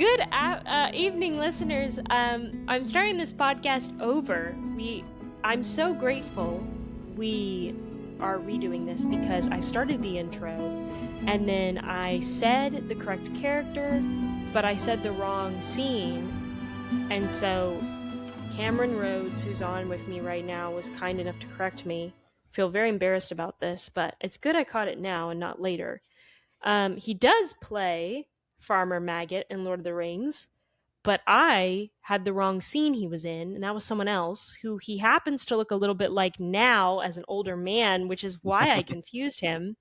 Good evening, listeners. I'm starting this podcast over. I'm so grateful we are redoing this because I started the intro and then I said the correct character, but I said the wrong scene. And so Cameron Rhodes, who's on with me right now, was kind enough to correct me. I feel very embarrassed about this, but it's good I caught it now and not later. He does play Farmer Maggot in Lord of the Rings, but I had the wrong scene he was in, and that was someone else who he happens to look a little bit like now as an older man, which is why I confused him.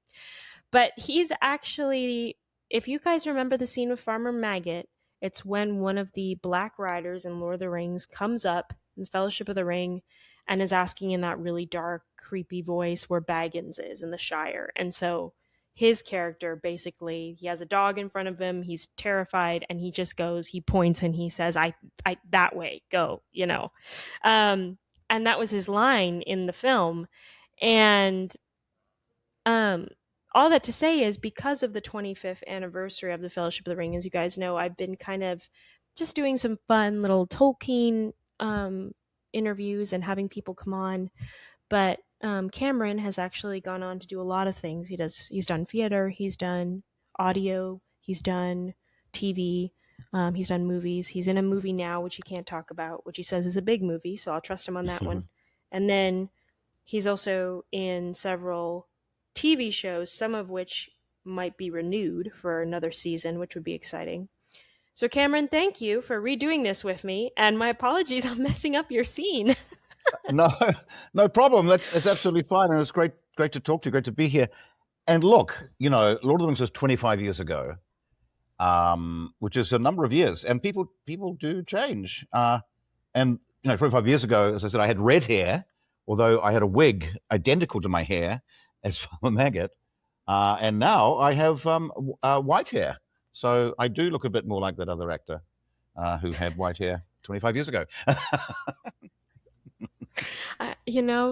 But he's actually, if you guys remember the scene with Farmer Maggot, it's when one of the Black Riders in Lord of the Rings comes up in the Fellowship of the Ring and is asking in that really dark, creepy voice where Baggins is in the Shire. And so his character basically, he has a dog in front of him, he's terrified, and he just goes, he points and he says, I that way, go, you know. And that was his line in the film. And all that to say is because of the 25th anniversary of the Fellowship of the Ring, as you guys know, I've been kind of just doing some fun little Tolkien interviews and having people come on. But Cameron has actually gone on to do a lot of things. He's done theater, he's done audio, he's done TV, he's done movies. He's in a movie now, which he can't talk about, which he says is a big movie, so I'll trust him on that one. And then he's also in several TV shows, some of which might be renewed for another season, which would be exciting. So Cameron, thank you for redoing this with me, and my apologies on messing up your scene. No problem. That's absolutely fine, and it's great to talk to you. Great to be here. And look, Lord of the Rings was 25 years ago, which is a number of years, and people do change. And 25 years ago, as I said, I had red hair, although I had a wig identical to my hair as Farmer Maggot, and now I have white hair. So I do look a bit more like that other actor who had white hair 25 years ago.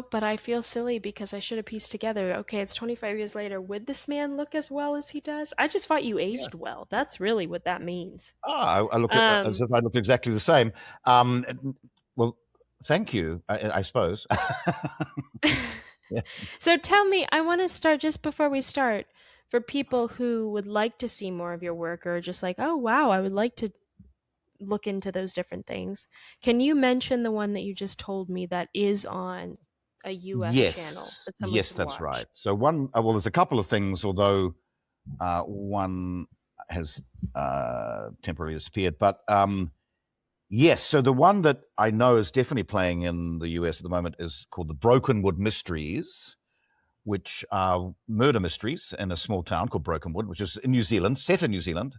But I feel silly because I should have pieced together, okay, it's 25 years later. Would this man look as well as he does? I just thought you aged well. That's really what that means. I look as if I look exactly the same. Well, thank you, I suppose. Yeah. So tell me, I want to start just before we start, for people who would like to see more of your work or just like, oh, wow, I would like to look into those different things. Can you mention the one that you just told me that is on a US channel that someone yes, should that's watch? right. So one, well, there's a couple of things, although one has temporarily disappeared. But yes, so the one that I know is definitely playing in the US at the moment is called The Brokenwood Mysteries, which are murder mysteries in a small town called Brokenwood, which is in New Zealand, set in New Zealand.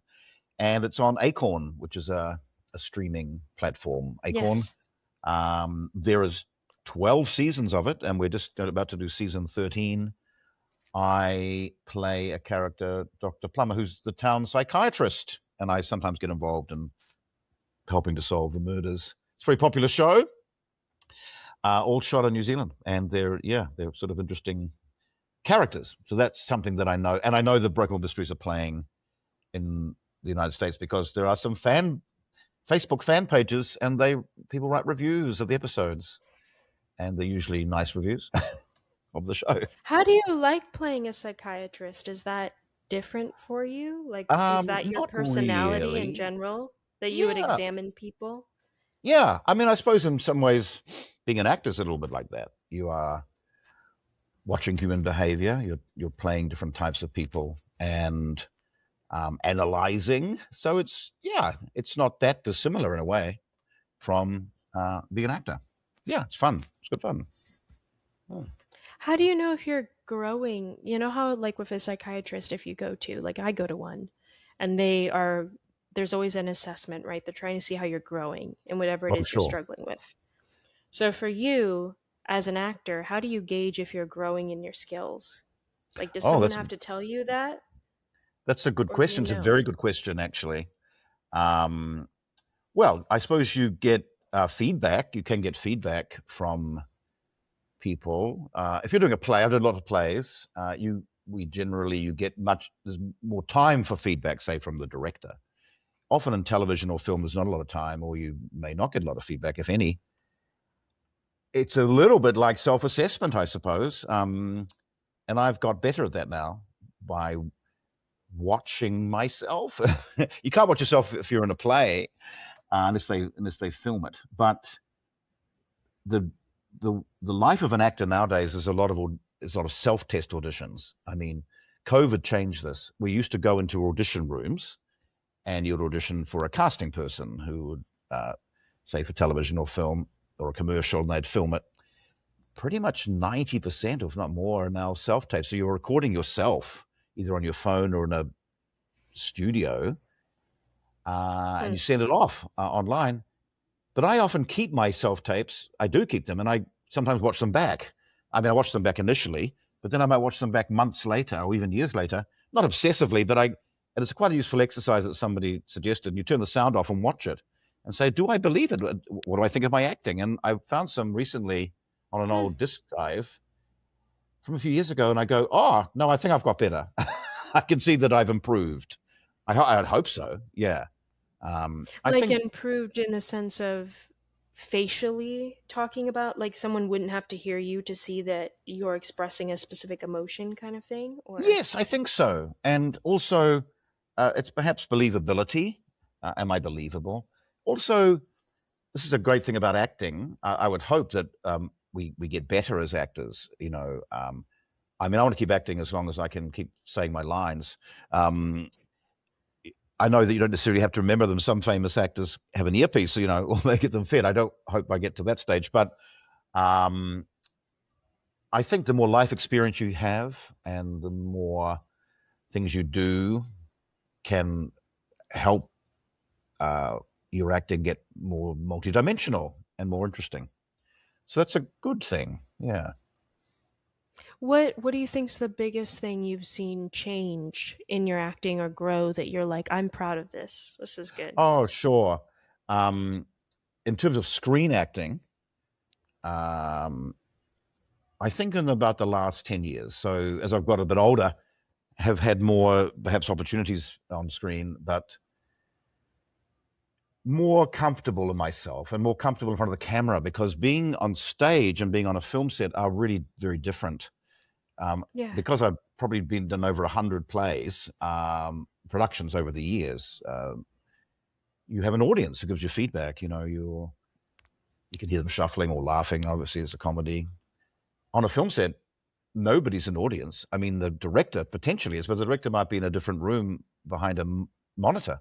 And it's on Acorn, which is a streaming platform. Acorn. Yes. There is 12 seasons of it, and we're just about to do season 13. I play a character, Dr. Plummer, who's the town psychiatrist, and I sometimes get involved in helping to solve the murders. It's a very popular show, all shot in New Zealand, and they're sort of interesting characters. So that's something that I know, and I know the Brokenwood Mysteries are playing in the United States because there are some Facebook fan pages, and people write reviews of the episodes, and they're usually nice reviews of the show. How do you like playing a psychiatrist? Is that different for you? Like, is that your personality really. in general, that you would examine people? Yeah, I mean, I suppose in some ways being an actor is a little bit like that. You are watching human behavior, you're playing different types of people and analyzing. So it's not that dissimilar in a way from being an actor. Yeah, it's fun. It's good fun. Oh. How do you know if you're growing? You know how, like, with a psychiatrist, if you go to, like, I go to one, and there's always an assessment, right? They're trying to see how you're growing in whatever it is you're struggling with. So for you, as an actor, how do you gauge if you're growing in your skills? Like, does someone have to tell you that? That's a good question. It's a very good question, actually. Well, I suppose you get feedback. You can get feedback from people. If you're doing a play, I've done a lot of plays. You get there's more time for feedback, say from the director, often in television or film, there's not a lot of time, or you may not get a lot of feedback, if any. It's a little bit like self-assessment, I suppose. And I've got better at that now by watching myself. You can't watch yourself if you're in a play, unless they film it. But the the life of an actor nowadays is a lot of self-test auditions. I mean, COVID changed this. We used to go into audition rooms, and you'd audition for a casting person who would, say, for television or film or a commercial, and they'd film it. Pretty much 90%, if not more, are now self-tape. So you're recording yourself either on your phone or in a studio, and you send it off online. But I often keep my self-tapes. I do keep them, and I sometimes watch them back. I mean, I watch them back initially, but then I might watch them back months later or even years later. Not obsessively, but and it's quite a useful exercise that somebody suggested. You turn the sound off and watch it and say, do I believe it? What do I think of my acting? And I found some recently on an old disc drive from a few years ago, and I go, oh, no, I think I've got better. I can see that I've improved. I'd hope so, yeah. I Like think, improved in the sense of facially talking about, like someone wouldn't have to hear you to see that you're expressing a specific emotion kind of thing, or yes, I think so. And also, it's perhaps believability. Am I believable? Also, this is a great thing about acting. I would hope that we get better as actors. I mean, I want to keep acting as long as I can keep saying my lines. I know that you don't necessarily have to remember them. Some famous actors have an earpiece, or they get them fed. I don't hope I get to that stage, but um, I think the more life experience you have and the more things you do can help your acting get more multidimensional and more interesting. So that's a good thing. Yeah. what do you think's the biggest thing you've seen change in your acting or grow that you're like, I'm proud of this. This is good. Oh, sure. Um, in terms of screen acting, um, I think in about the last 10 years. So as I've got a bit older, have had more perhaps opportunities on screen, but more comfortable in myself and more comfortable in front of the camera, because being on stage and being on a film set are really very different. Yeah. Because I've probably done over 100 plays, productions over the years, you have an audience who gives you feedback. You can hear them shuffling or laughing. Obviously, it's a comedy. On a film set, nobody's an audience. I mean, the director potentially is, but the director might be in a different room behind a monitor.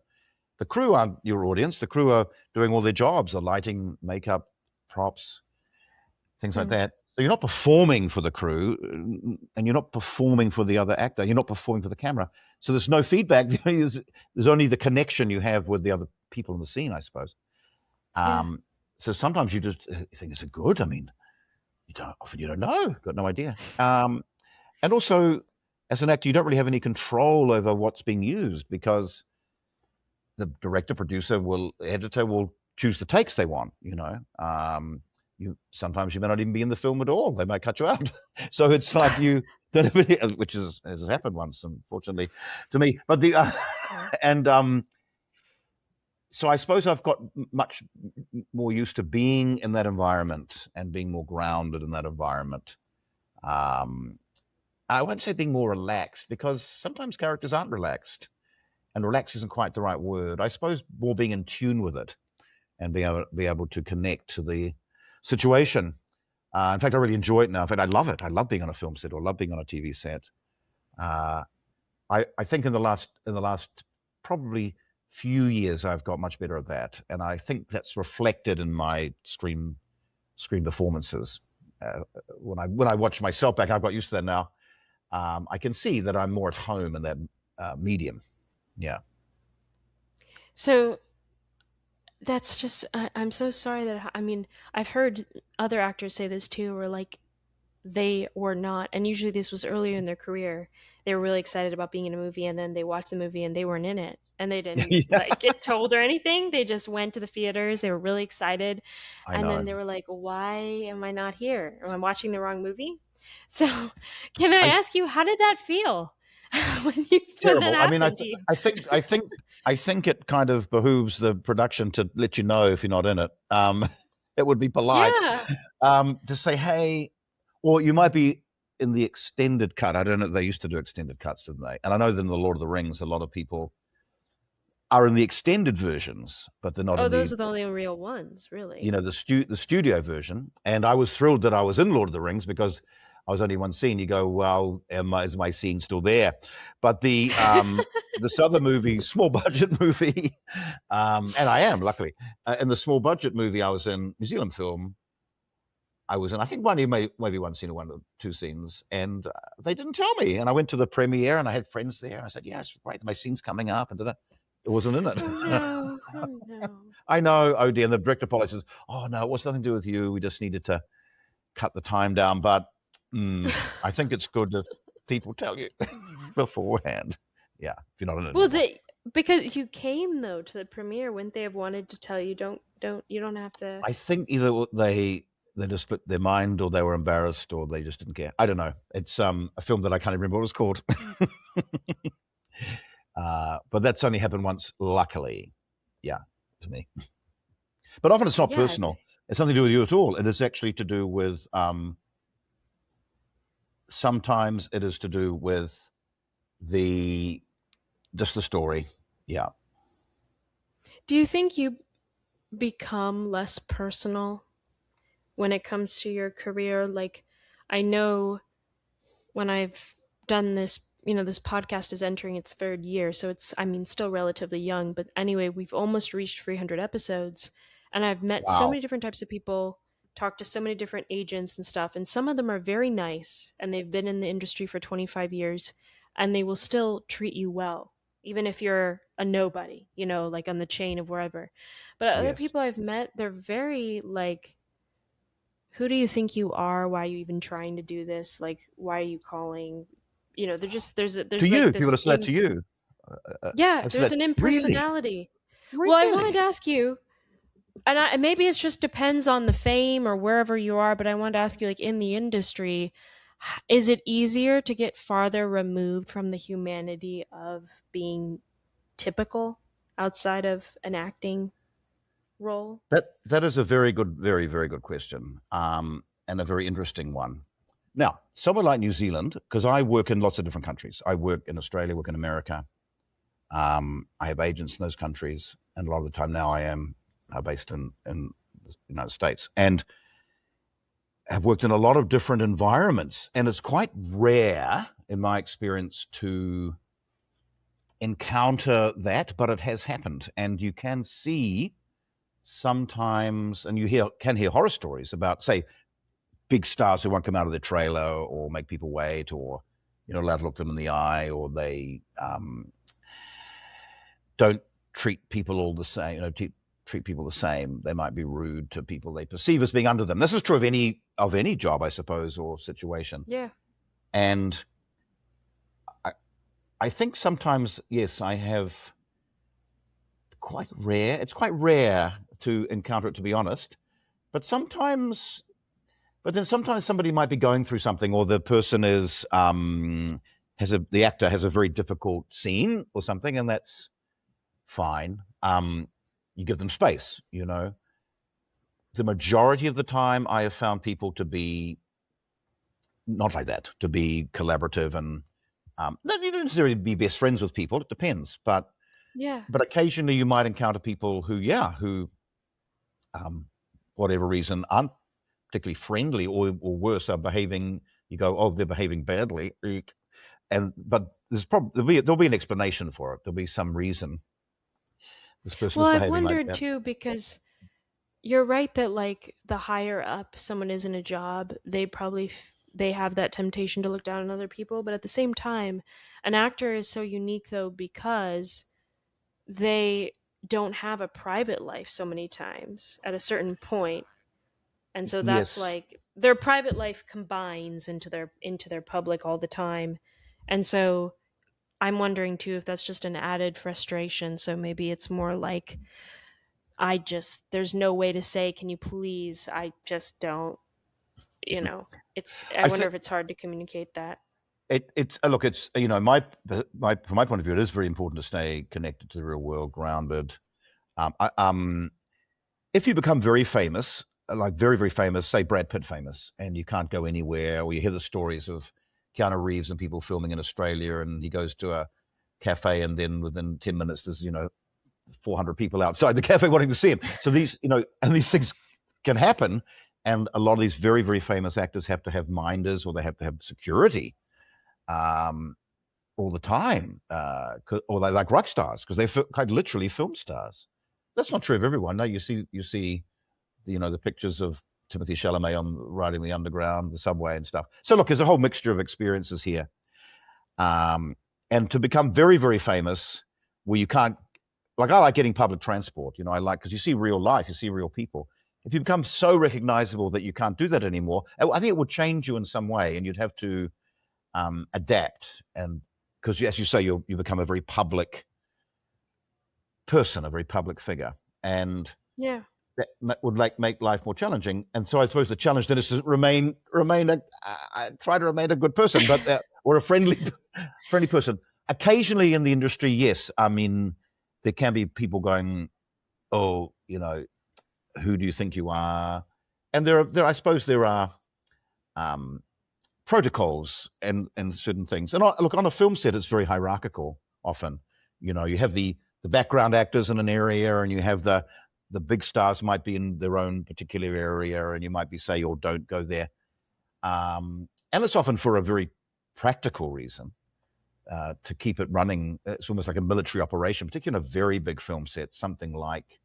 The crew aren't your audience. The crew are doing all their jobs, the lighting, makeup, props, things like Mm. that. So you're not performing for the crew, and you're not performing for the other actor. You're not performing for the camera. So there's no feedback. There's only the connection you have with the other people in the scene, I suppose. Yeah. So sometimes you just think, is it good? I mean, you don't know, got no idea. And also, as an actor, you don't really have any control over what's being used, because the director, producer, editor will choose the takes they want. Sometimes you may not even be in the film at all. They might cut you out. So it's like you don't have any, which has happened once, unfortunately, to me. But and so I suppose I've got much more used to being in that environment and being more grounded in that environment. Um, I won't say being more relaxed, because sometimes characters aren't relaxed, and relax isn't quite the right word. I suppose more being in tune with it and be able to connect to the situation. In fact, I really enjoy it now. In fact, I love it. I love being on a film set, or love being on a TV set. Uh, I think in the last probably few years, I've got much better at that, and I think that's reflected in my screen performances. When I watch myself back, I've got used to that now. I can see that I'm more at home in that medium. Yeah. So that's just, I'm so sorry that, I mean, I've heard other actors say this too, where like they were not, and usually this was earlier in their career, they were really excited about being in a movie, and then they watched the movie and they weren't in it, and they didn't Yeah, like get told or anything. They just went to the theaters, they were really excited, I and then know. they were like, why am I not here? Am I watching the wrong movie? So can I I ask you, how did that feel? when that Terrible. I mean, happened to you. I think it kind of behooves the production to let you know if you're not in it. It would be polite Yeah. to say, hey, or you might be in the extended cut. I don't know. They used to do extended cuts, didn't they? And I know that in the Lord of the Rings, a lot of people are in the extended versions, but they're not Oh, in the those are the only real ones, really. the studio version. And I was thrilled that I was in Lord of the Rings because I was only one scene. You go, well, is my scene still there? But this other movie, small budget movie, and I am luckily in the small budget movie I was in, New Zealand film. I was in, I think maybe one scene or one or two scenes, and they didn't tell me. And I went to the premiere, and I had friends there. And I said, "Yeah, it's great. My scene's coming up," and it wasn't in it. Oh no! Oh no! I know, oh dear. And the director apologizes. Oh no, it was nothing to do with you. We just needed to cut the time down. But I think it's good if people tell you beforehand. Yeah, if you're not in it Well, anymore. because you came though to the premiere, wouldn't they have wanted to tell you? You don't have to. I think either they just split their mind, or they were embarrassed, or they just didn't care. I don't know. It's a film that I can't even remember what it's called. But that's only happened once, luckily. Yeah, to me. But often it's not Yeah. personal. It's nothing to do with you at all. It is actually to do with sometimes it is to do with the just the story. Yeah. Do you think you become less personal when it comes to your career? Like, I know when I've done this, this podcast is entering its third year, so it's, I mean, still relatively young, but anyway, we've almost reached 300 episodes, and I've met so Wow. many different types of people, talked to so many different agents and stuff, and some of them are very nice, and they've been in the industry for 25 years, and they will still treat you well, even if you're a nobody, like on the chain of wherever. But other Yes. people I've met, they're very like, who do you think you are? Why are you even trying to do this? Like, why are you calling? They're just To there's you, like people this have said that to you. yeah, Have said there's that. an Really? impersonality. Well, I wanted to Really? ask you, and maybe it just depends on the fame or wherever you are, but I wanted to ask you, like in the industry, is it easier to get farther removed from the humanity of being typical outside of an acting role? That is a very good, very, very good question. And a very interesting one. Now, somewhere like New Zealand, because I work in lots of different countries. I work in Australia, work in America. I have agents in those countries, and a lot of the time now I am based in the United States, and have worked in a lot of different environments. And it's quite rare, in my experience, to encounter that, but it has happened, and you can see sometimes, and can hear horror stories about, say, big stars who won't come out of their trailer or make people wait, or you're not allowed to look them in the eye, or they don't treat people all the same. Treat people the same. They might be rude to people they perceive as being under them. This is true of any job, I suppose, or situation. Yeah. And I think sometimes, yes, I have quite rare. It's quite rare to encounter it, to be honest. But then sometimes somebody might be going through something, or the person is the actor has a very difficult scene or something, and that's fine. You give them space. The majority of the time, I have found people to be not like that, to be collaborative, and you don't necessarily be best friends with people. It depends, but Yeah. occasionally you might encounter people who whatever reason aren't particularly friendly, or worse, are behaving. You go, oh, they're behaving badly, but there'll be an explanation for it. There'll be some reason this person Well, is I've behaving like wondered that. too because you're right that like the higher up someone is in a job, they have that temptation to look down on other people, but at the same time, an actor is so unique though because they don't have a private life so many times at a certain point. And so that's Yes, like their private life combines into their public all the time. And so I'm wondering too if that's just an added frustration, so maybe it's more like there's no way to say, can you please? I just don't, I I wonder think if it's hard to communicate that. It's look, it's from my point of view, it is very important to stay connected to the real world, grounded. If you become very famous, like very very famous, say Brad Pitt famous, and you can't go anywhere, or you hear the stories of Keanu Reeves and people filming in Australia, and he goes to a cafe, and then within 10 minutes, there's 400 people outside the cafe wanting to see him. So these and these things can happen, and a lot of these very very famous actors have to have minders, or they have to have security all the time, or they're like rock stars because they're quite literally film stars. That's not true of everyone. No, you see, the pictures of Timothy Chalamet on riding the underground, the subway, and stuff. So look, there's a whole mixture of experiences here, and to become very very famous, where you can't, like, I like getting public transport. I like, because you see real life, you see real people. If you become so recognizable that you can't do that anymore, I think it would change you in some way, and you'd have to adapt. And because, as you say, you become a very public person, a very public figure, and Yeah. that would make life more challenging. And so I suppose the challenge then is to try to remain a good person, but or a friendly person. Occasionally in the industry, yes, I mean, there can be people going, "Oh, who do you think you are?" And I suppose there are protocols and certain things. And look, on a film set, it's very hierarchical. Often, you have the background actors in an area, and you have the big stars might be in their own particular area, and you might be say, "Oh, don't go there." And it's often for a very practical reason, to keep it running. It's almost like a military operation, particularly in a very big film set, something like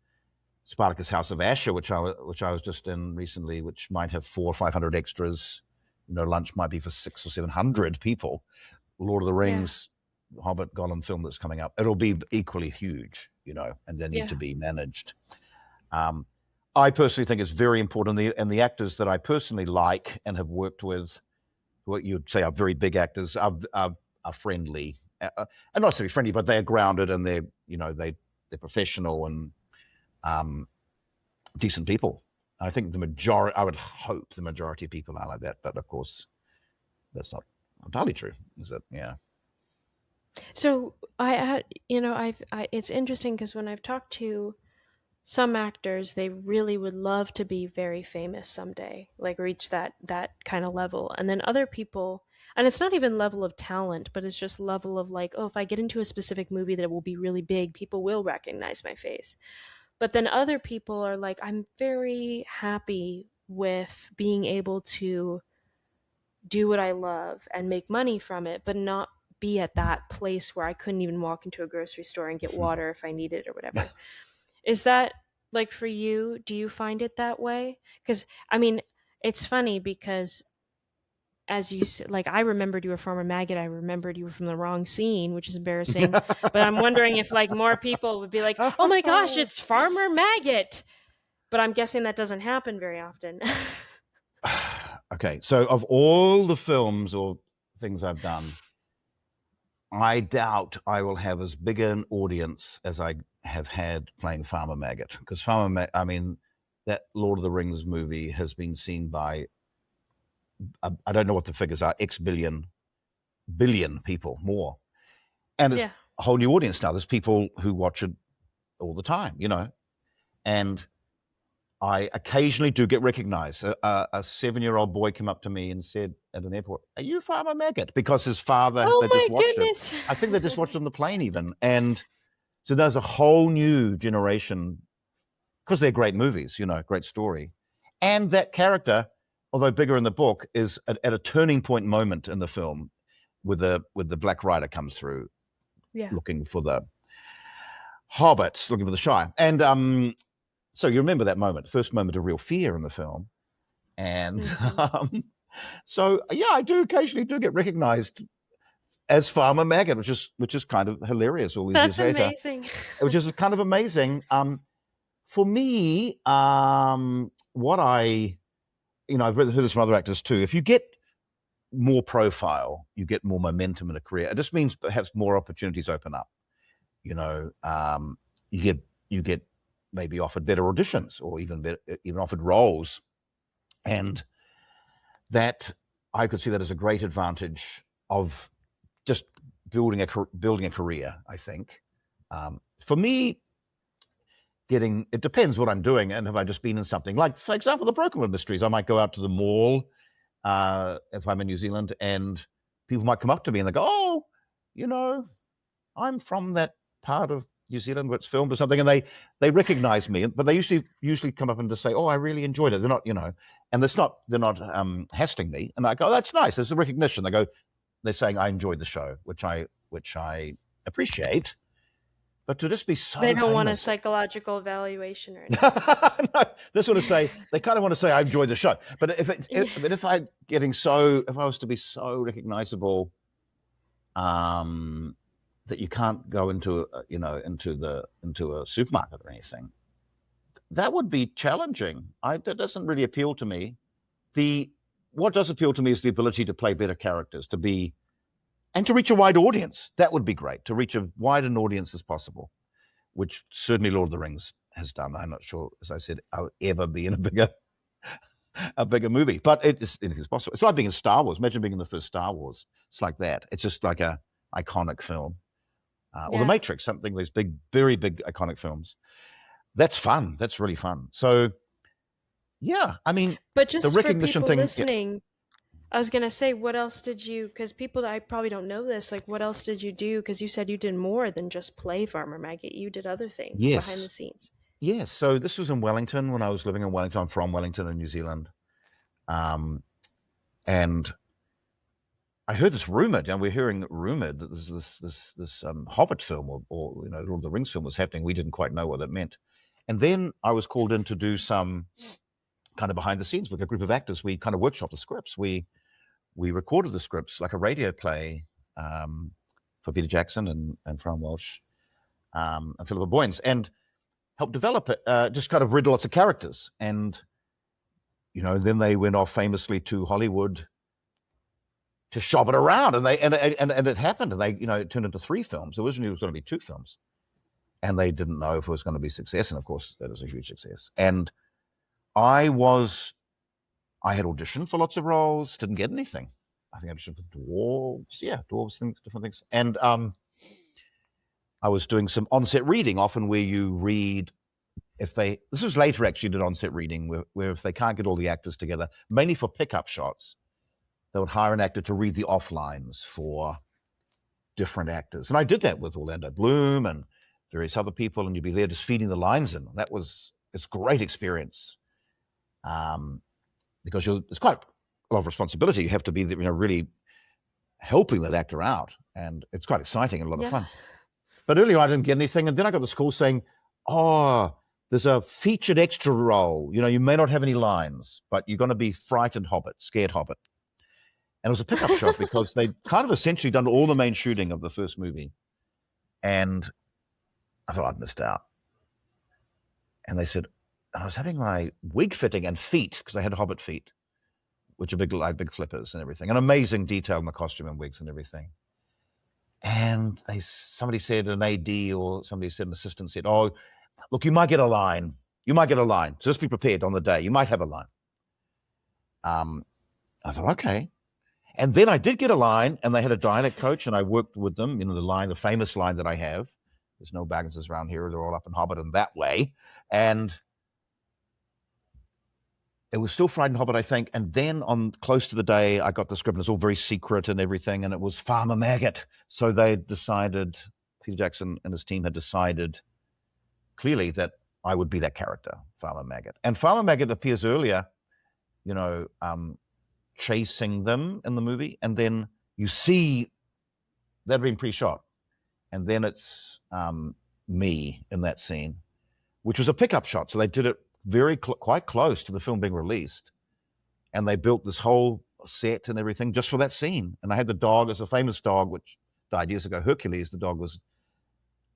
Spartacus House of Asher, which I was just in recently, which might have 400 or 500 extras. Lunch might be for 600 or 700 people. Lord of the Rings, Hobbit, Gollum film that's coming up, it'll be equally huge, and they need to be managed. I personally think it's very important, and the actors that I personally like and have worked with, what you'd say are very big actors, are friendly, and not necessarily friendly, but they're grounded, and they're professional and decent people. I think I would hope the majority of people are like that, but of course, that's not entirely true, is it? Yeah. So it's interesting because when I've talked to some actors, they really would love to be very famous someday, like reach that kind of level. And then other people, and it's not even level of talent, but it's just level of like, oh, if I get into a specific movie that will be really big, people will recognize my face. But then other people are like, I'm very happy with being able to do what I love and make money from it, but not be at that place where I couldn't even walk into a grocery store and get water if I needed or whatever. Is that like for you? Do you find it that way? Because I mean, it's funny because as you like, I remembered you were Farmer Maggot. I remembered you were from the wrong scene, which is embarrassing. But I'm wondering if like more people would be like, "Oh my gosh, it's Farmer Maggot." But I'm guessing that doesn't happen very often. Okay, so of all the films or things I've done, I doubt I will have as big an audience as I have had playing Farmer Maggot, because that Lord of the Rings movie has been seen by, I don't know what the figures are, X billion people, more. And it's a whole new audience now. There's people who watch it all the time, and I occasionally do get recognized. A 7-year-old boy came up to me and said at an airport, "Are you Farmer Maggot?" Because his father, Oh they my just watched goodness. it. I think they just watched it on the plane even. And so there's a whole new generation, because they're great movies, great story. And that character, although bigger in the book, is at a turning point moment in the film, with the Black Rider comes through, looking for the hobbits, looking for the Shire. And so you remember that moment, first moment of real fear in the film. And so, yeah, I do occasionally get recognized as Farmer Maggot, which is kind of hilarious all these That's years later. amazing. Which is kind of amazing. For me, what I've heard this from other actors too. If you get more profile, you get more momentum in a career. It just means perhaps more opportunities open up. You get maybe offered better auditions, or even offered roles, and that I could see that as a great advantage of just building a career. I think for me, it depends what I'm doing, and have I just been in something like, for example, the Brokenwood Mysteries. I might go out to the mall if I'm in New Zealand, and people might come up to me and they go, "Oh, you know, I'm from that part of New Zealand where it's filmed or something," and they recognize me, but they usually come up and just say, "Oh, I really enjoyed it." They're not, and they're not hasting me, and I go, "Oh, that's nice. There's a recognition." They're saying I enjoyed the show, which I appreciate. But to just be so They don't want a famous, psychological evaluation or anything. no, they kind of want to say I enjoyed the show. But if I was to be so recognizable, that you can't go into a supermarket or anything, that would be challenging. That doesn't really appeal to me. What does appeal to me is the ability to play better characters, and to reach a wide audience. That would be great, to reach as wide an audience as possible, which certainly Lord of the Rings has done. I'm not sure, as I said, I'll ever be in a bigger movie, but anything's possible. It's like being in Star Wars. Imagine being in the first Star Wars. It's like that. It's just like a iconic film. Or The Matrix, something, these big, very big iconic films. That's fun. That's really fun. So, yeah, I mean, but just the recognition for people thing. Listening, I was gonna say, what else did you? Because people, I probably don't know this. Like, what else did you do? Because you said you did more than just play Farmer Maggot. You did other things behind the scenes. Yes. So this was in Wellington when I was living in Wellington. I'm from Wellington in New Zealand, and I heard this rumored, and we're hearing rumored that this Hobbit film or Lord of the Rings film was happening. We didn't quite know what it meant, and then I was called in to do some kind of behind the scenes with a group of actors. We kind of workshopped the scripts. We recorded the scripts like a radio play for Peter Jackson and Fran Walsh and Philippa Boyens, and helped develop it. Just kind of read lots of characters, and then they went off famously to Hollywood to shop it around, and it happened, and they it turned into 3 films. Originally, it was going to be 2 films, and they didn't know if it was going to be a success, and of course, that was a huge success. And I had auditioned for lots of roles, didn't get anything. I think I auditioned for dwarves, things, different things, and I was doing some on-set reading, often where you read. This was later actually did on-set reading, where if they can't get all the actors together, mainly for pickup shots, they would hire an actor to read the off lines for different actors. And I did that with Orlando Bloom and various other people, and you'd be there just feeding the lines in. It's a great experience, because it's quite a lot of responsibility. You have to be really helping that actor out, and it's quite exciting and a lot of fun. But earlier I didn't get anything, and then I got the call saying, "Oh, there's a featured extra role. You may not have any lines, but you're going to be frightened Hobbit, scared Hobbit." And it was a pickup shot because they'd kind of essentially done all the main shooting of the first movie. And I thought I'd missed out. And they said, I was having my wig fitting and feet, because I had Hobbit feet, which are big flippers and everything, and amazing detail in the costume and wigs and everything. And somebody said, an AD or somebody said, an assistant said, "Oh, look, you might get a line. You might get a line. So just be prepared on the day. You might have a line." I thought, okay. And then I did get a line, and they had a dialect coach, and I worked with them. The famous line that I have, "There's no Bagginses around here. They're all up in Hobbit," and that way. And it was still Frightened Hobbit, I think. And then on close to the day, I got the script, and it's all very secret and everything, and it was Farmer Maggot. So they decided, Peter Jackson and his team had decided clearly that I would be that character, Farmer Maggot. And Farmer Maggot appears earlier, chasing them in the movie, and then you see that had been pre-shot, and then it's me in that scene, which was a pickup shot. So they did it quite close to the film being released, and they built this whole set and everything just for that scene. And I had the dog, as a famous dog which died years ago, Hercules. The dog was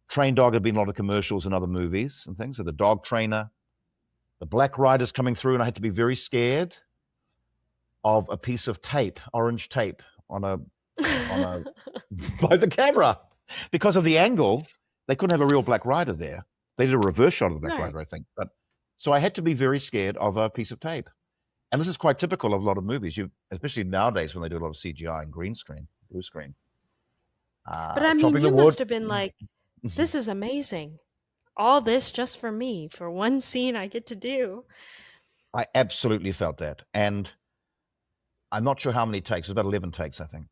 trained dog, had been in a lot of commercials and other movies and things. So the dog trainer, the Black Riders coming through, and I had to be very scared of a piece of tape, orange tape, on a by the camera, because of the angle. They couldn't have a real Black Rider there. They did a reverse shot of the Black Rider, I think. But so I had to be very scared of a piece of tape, and this is quite typical of a lot of movies. Especially nowadays when they do a lot of CGI and green screen. blue screen. But I mean, Chopping the you wood. must have been like, this is amazing. All this just for me, for one scene I get to do. I absolutely felt that. And I'm not sure how many takes. It was about 11 takes, I think.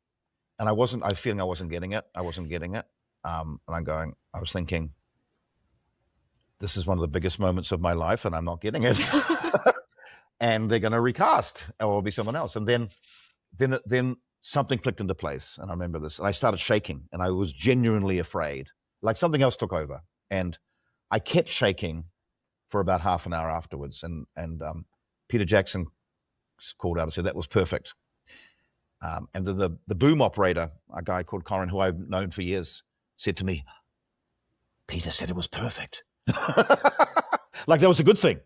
And I was feeling I wasn't getting it. And I was thinking, this is one of the biggest moments of my life and I'm not getting it. And they're going to recast or it'll be someone else. And then something clicked into place. And I remember this. And I started shaking and I was genuinely afraid. Like something else took over. And I kept shaking for about half an hour afterwards. And Peter Jackson called out and said, that was perfect. And then the boom operator, a guy called Corin, who I've known for years, said to me, Peter said it was perfect. Like that was a good thing.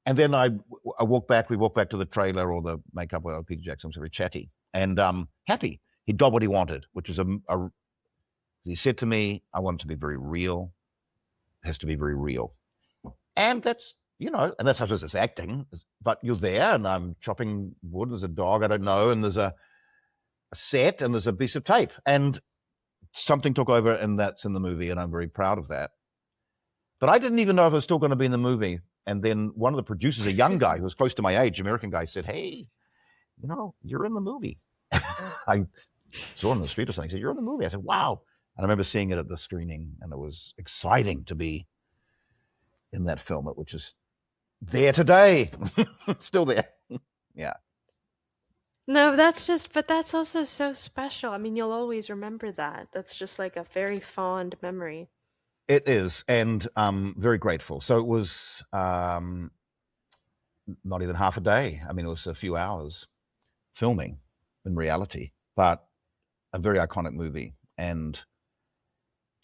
And then we walked back to the trailer or the makeup where Peter Jackson was very chatty and happy. He got what he wanted, which was he said to me, I want it to be very real. It has to be very real. And that's, and that's how it's acting. But you're there and I'm chopping wood. There's a dog I don't know. And there's a set and there's a piece of tape. And something took over and that's in the movie. And I'm very proud of that. But I didn't even know if I was still going to be in the movie. And then one of the producers, a young guy who was close to my age, American guy, said, hey, you're in the movie. I saw him on the street or something. He said, you're in the movie. I said, wow. And I remember seeing it at the screening, and it was exciting to be in that film, which is there today. Still there. Yeah. No, but that's also so special. I mean, you'll always remember that. That's just like a very fond memory. It is, and very grateful. So it was not even half a day. I mean, it was a few hours filming in reality, but a very iconic movie. And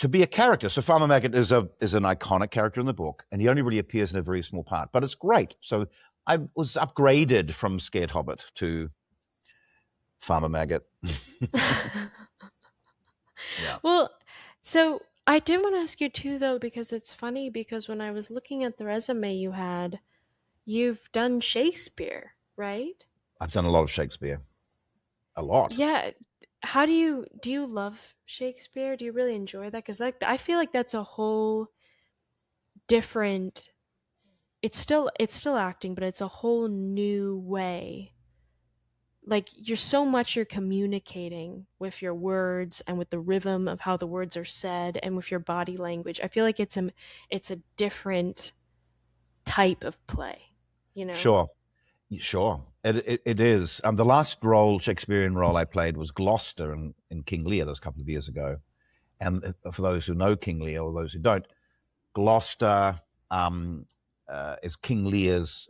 to be a character, so Farmer Maggot is an iconic character in the book, and he only really appears in a very small part, but it's great. So I was upgraded from Scared Hobbit to Farmer Maggot. Yeah. Well, so I did want to ask you too, though, because it's funny because when I was looking at the resume you've done Shakespeare, right? I've done a lot of Shakespeare. A lot. Yeah. Do you love Shakespeare? Do you really enjoy that? Because I feel like that's a whole different. It's still acting, but it's a whole new way. Like you're communicating with your words and with the rhythm of how the words are said and with your body language. I feel like it's a different type of play, you know? Sure. It is. The last Shakespearean role I played was Gloucester in King Lear. That was a couple of years ago. And for those who know King Lear or those who don't, Gloucester is King Lear's.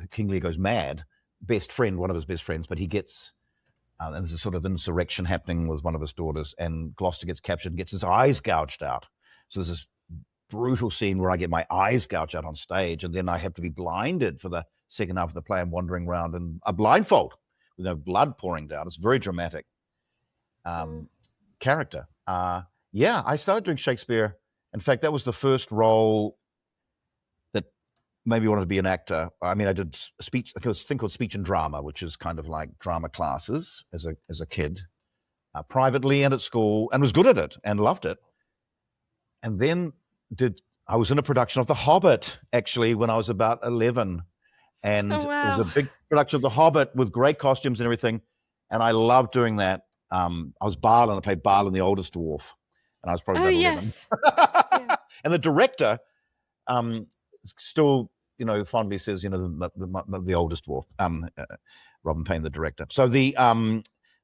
King Lear goes mad. Best friend, one of his best friends, but he gets and there's a sort of insurrection happening with one of his daughters, and Gloucester gets captured and gets his eyes gouged out. So there's this brutal scene where I get my eyes gouged out on stage, and then I have to be blinded for the second half of the play. I'm wandering around in a blindfold with no blood pouring down. It's very dramatic character. Yeah, I started doing Shakespeare. In fact, that was the first role that made me want to be an actor. I mean, I did speech, a thing called speech and drama, which is kind of like drama classes as a kid, privately and at school, and was good at it and loved it. And then I was in a production of The Hobbit, actually, when I was about 11. And Oh, wow. It was a big production of The Hobbit with great costumes and everything. And I loved doing that. I was Balin. I played Balin, the oldest dwarf. And I was probably about 11. Yes. Yeah. And the director still, fondly says, the oldest dwarf, Robin Payne, the director. So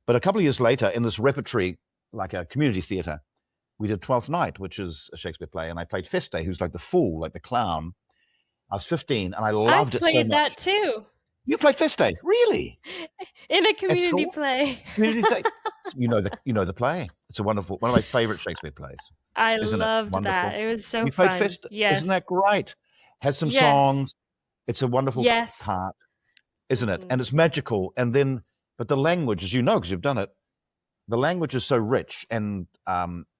but a couple of years later, in this repertory, like a community theatre, we did Twelfth Night, which is a Shakespeare play, and I played Feste, who's like the fool, like the clown. I was 15, and I loved it so much. I played that too. You played Feste, really? In a community play. Community play. You know the play. It's a wonderful, one of my favorite Shakespeare plays. I loved that. It was so you fun. You played Feste. Yes. Isn't that great? Has some songs. It's a wonderful part, isn't it? And it's magical. And then, but the language, as you know, because you've done it, the language is so rich, and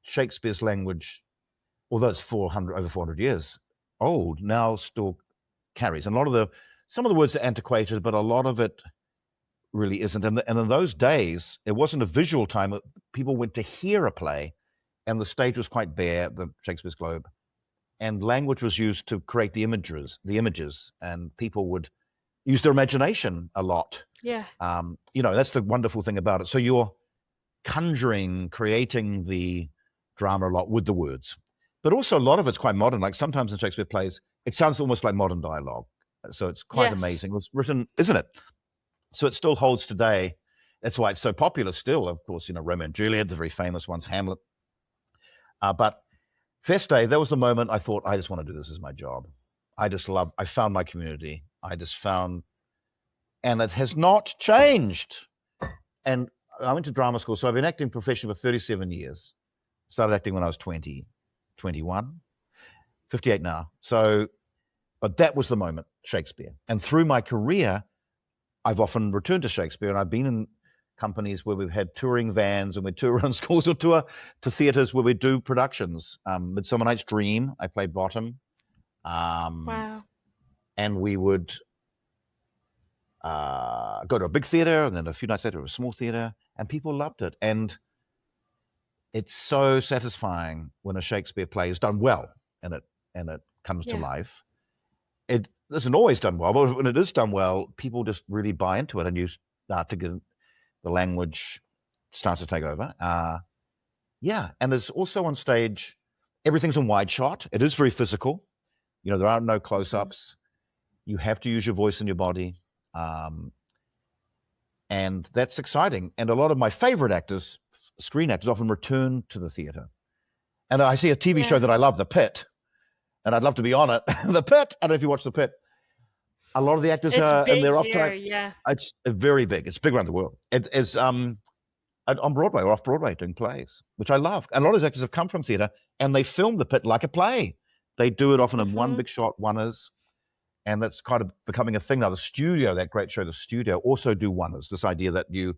Shakespeare's language, although it's over 400 years old, now still carries. And some of the words are antiquated, but a lot of it really isn't. And in those days, it wasn't a visual time. People went to hear a play, and the stage was quite bare, the Shakespeare's Globe, and language was used to create the images, and people would use their imagination a lot. Yeah. That's the wonderful thing about it. So you're conjuring, creating the drama a lot with the words. But also a lot of it's quite modern. Like sometimes in Shakespeare plays, it sounds almost like modern dialogue. So it's quite amazing. It was written, isn't it? So it still holds today. That's why it's so popular still. Of course, Romeo and Juliet, the very famous ones, Hamlet. But Feste, that was the moment I thought, I just want to do this as my job. I found my community. And it has not changed. And I went to drama school, so I've been acting professionally for 37 years. Started acting when I was 20, 21, 58 now. So, but that was the moment, Shakespeare. And through my career, I've often returned to Shakespeare, and I've been in companies where we've had touring vans and we tour around schools or tour to theaters where we do productions. Midsummer Night's Dream, I played Bottom. Wow. And we would go to a big theater, and then a few nights later, a small theater, and people loved it. And it's so satisfying when a Shakespeare play is done well and it comes to life. It isn't always done well, but when it is done well, people just really buy into it, and you start to get the language starts to take over. And there's also on stage, everything's in wide shot. It is very physical. There are no close-ups. You have to use your voice and your body. And that's exciting. And a lot of my favorite actors, screen actors, often return to the theater. And I see a TV show that I love, The Pit, and I'd love to be on it. The Pit, I don't know if you watch The Pit. A lot of the actors are in their off time. It's very big. It's big around the world. It is on Broadway or off Broadway doing plays, which I love. And a lot of those actors have come from theater, and they film The Pit like a play. They do it often in one big shot, one-ers. And that's kind of becoming a thing now. The Studio, that great show, The Studio, also do one-ers. This idea that you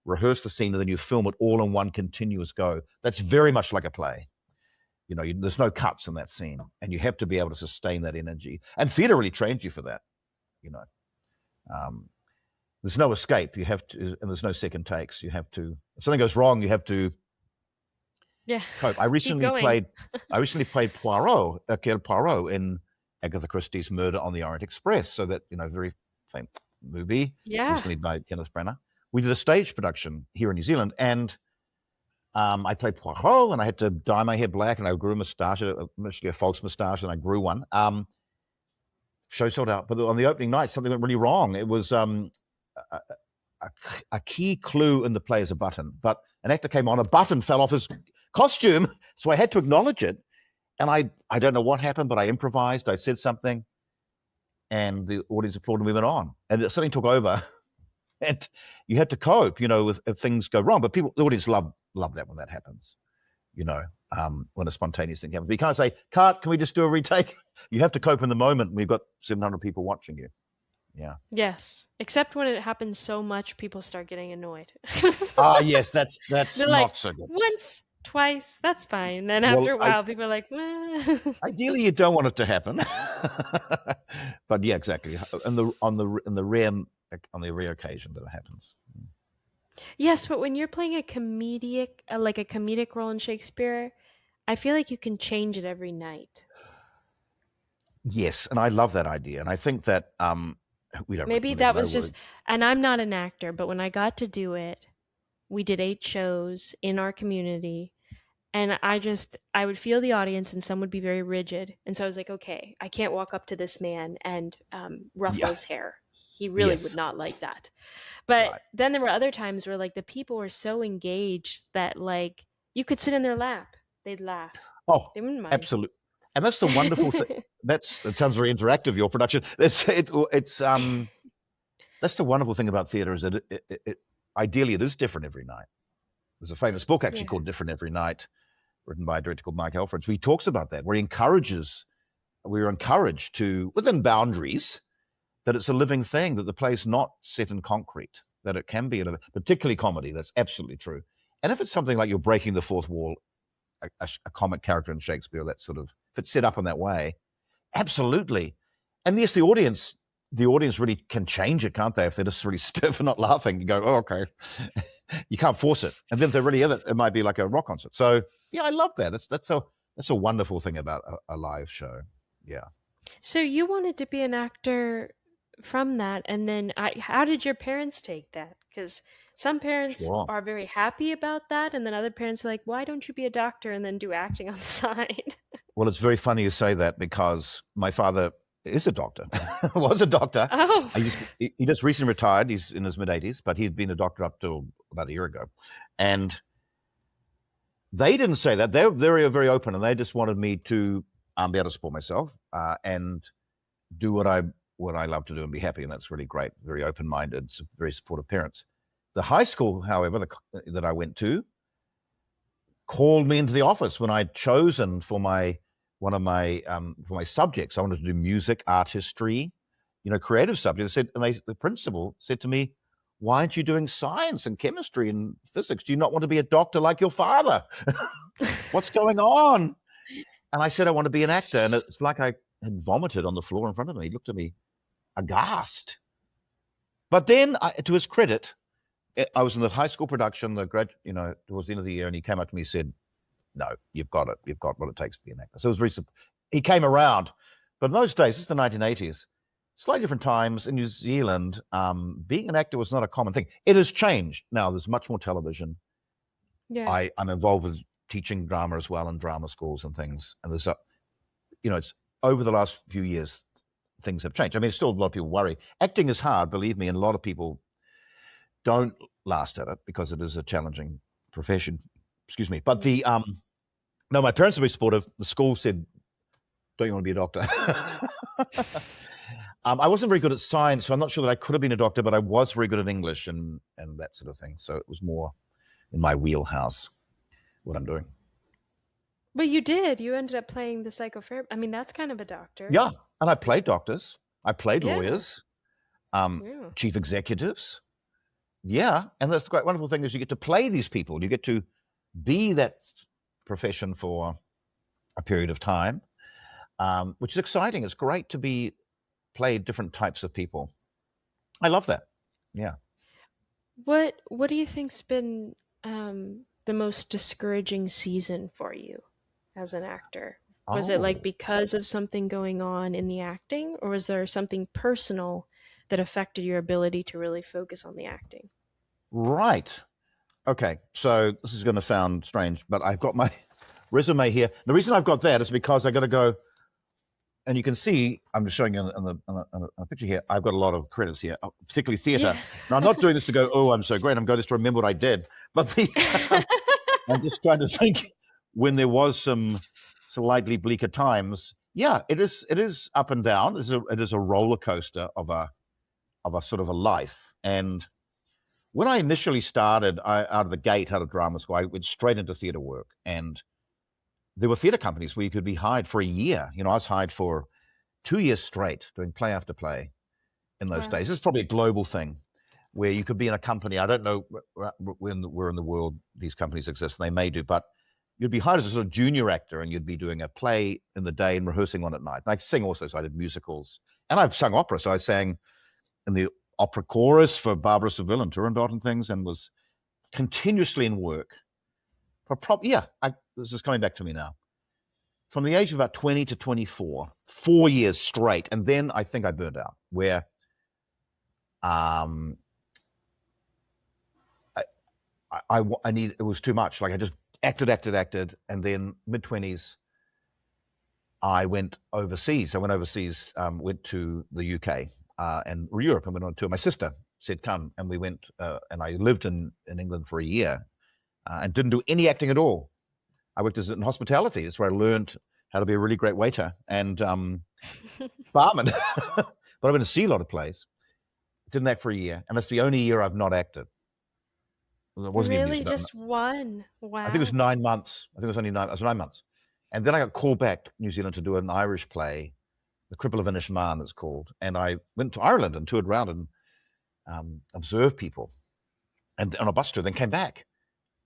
rehearse the scene and then you film it all in one continuous go. That's very much like a play. There's no cuts in that scene, and you have to be able to sustain that energy. And theater really trains you for that. There's no escape. You have to, and there's no second takes. You have to. If something goes wrong, you have to cope. I recently played Poirot, Hercule Poirot, in Agatha Christie's Murder on the Orient Express. So that very famous movie, recently by Kenneth Branagh. We did a stage production here in New Zealand, and I played Poirot, and I had to dye my hair black, and I grew a moustache, initially a false moustache, and I grew one. Show sold out, but on the opening night, something went really wrong. It was a key clue in the play is a button, but an actor came on, a button fell off his costume, so I had to acknowledge it. And I don't know what happened, but I improvised. I said something, and the audience applauded, and we went on. And something took over, and you had to cope, if things go wrong. But the audience love that when that happens, when a spontaneous thing happens. But you can't say, "Cut, can we just do a retake?" You have to cope in the moment. We've got 700 people watching you. Yeah. Yes, except when it happens so much, people start getting annoyed. Yes, that's They're not like, so good. Once, twice, that's fine. Then after a while, people are like, "Well." Ideally, you don't want it to happen, but yeah, exactly. On the rare occasion that it happens. Yes, but when you're playing a comedic role in Shakespeare, I feel like you can change it every night. Yes, and I love that idea, and I think that we don't. Maybe that was just, and I'm not an actor, but when I got to do it, we did 8 shows in our community, and I would feel the audience, and some would be very rigid, and so I was like, okay, I can't walk up to this man and ruffle his hair. He really would not like that. But then there were other times where the people were so engaged that you could sit in their lap, they'd laugh. Oh, they wouldn't mind. Absolutely. And that's the wonderful thing. That sounds very interactive, your production. That's the wonderful thing about theater is that it ideally it is different every night. There's a famous book actually called Different Every Night, written by a director called Mike Alfred. He talks about that, where we're encouraged to, within boundaries, that it's a living thing, that the play's not set in concrete, that it can be, particularly comedy. That's absolutely true. And if it's something like you're breaking the fourth wall, a comic character in Shakespeare, that sort of, if it's set up in that way, absolutely. And yes, the audience the audience really can change it, can't they? If they're just really stiff and not laughing, you go, oh, okay. You can't force it. And then if they're really in it, it might be like a rock concert. So yeah, I love that. That's a wonderful thing about a live show. Yeah. So you wanted to be an actor from that, and then how did your parents take that? Because some parents Sure. are very happy about that, and then other parents are like, "Why don't you be a doctor and then do acting on the side?" Well, it's very funny you say that because my father is a doctor, was a doctor. Oh, He just recently retired. He's in his mid-80s, but he'd been a doctor up till about a year ago. And they didn't say that. They were very, very open, and they just wanted me to be able to support myself and do what I love to do and be happy. And that's really great. Very open-minded, very supportive parents. The high school, however, that I went to, called me into the office when I'd chosen for my subjects. I wanted to do music, art history, creative subjects. The principal said to me, "Why aren't you doing science and chemistry and physics? Do you not want to be a doctor like your father? What's going on?" And I said, "I want to be an actor." And it's like I had vomited on the floor in front of me. He looked at me aghast. But then, to his credit, I was in the high school production, towards the end of the year, and he came up to me and said, "No, you've got it. You've got what it takes to be an actor." So it was he came around. But in those days, this is the 1980s, slightly different times in New Zealand. Being an actor was not a common thing. It has changed. Now there's much more television. yeah. I'm involved with teaching drama as well in drama schools and things. And it's over the last few years, things have changed. I mean, still a lot of people worry. Acting is hard, believe me, and a lot of people don't last at it because it is a challenging profession. Excuse me. But no, my parents were very supportive. The school said, "Don't you want to be a doctor?" I wasn't very good at science, so I'm not sure that I could have been a doctor, but I was very good at English and that sort of thing. So it was more in my wheelhouse, what I'm doing. But you did. You ended up playing the psychotherapist. I mean, that's kind of a doctor. Yeah. And I played doctors. I played Yeah. lawyers, Yeah. chief executives. Yeah. And that's the great, wonderful thing is you get to play these people. You get to be that profession for a period of time, which is exciting. It's great to play different types of people. I love that. Yeah. What do you think's been the most discouraging season for you as an actor? Was it like Oh, because of something going on in the acting, or was there something personal that affected your ability to really focus on the acting? right. Okay. So this is going to sound strange, but I've got my resume here. The reason I've got that is because I got to go, and you can see, I'm just showing you on the picture here, I've got a lot of credits here, particularly theatre. Yes. Now, I'm not doing this to go, "Oh, I'm so great." I'm going just to remember what I did. But I'm just trying to think when there was some slightly bleaker times. Yeah, it is up and down. It is a roller coaster of a sort of a life. And when I initially started out of the gate, out of drama school, I went straight into theatre work. And there were theatre companies where you could be hired for a year. I was hired for 2 years straight doing play after play in those Wow. days. This is probably a global thing where you could be in a company. I don't know where in the world these companies exist, and they may do, but you'd be hired as a sort of junior actor and you'd be doing a play in the day and rehearsing one at night. And I sing also, so I did musicals. And I've sung opera, so I sang in the opera chorus for Barbara Seville and Turandot and things, and was continuously in work. This is coming back to me now. From the age of about 20 to 24, 4 years straight. And then I think I burned out, where um, it was too much. Like I just acted. And then mid-20s, I went overseas. Went to the UK and Europe and went on tour. My sister said, "Come." And we went, and I lived in England for a year and didn't do any acting at all. I worked in hospitality. That's where I learned how to be a really great waiter and barman. But I went to see a lot of plays. Didn't act for a year. And that's the only year I've not acted. It wasn't even Really, years. just one? I think it was Wow. 9 months. I think it was only 9. It was 9 months. And then I got called back to New Zealand to do an Irish play, The Cripple of Inishmaan, it's called. And I went to Ireland and toured around and observed people and on a bus tour, then came back.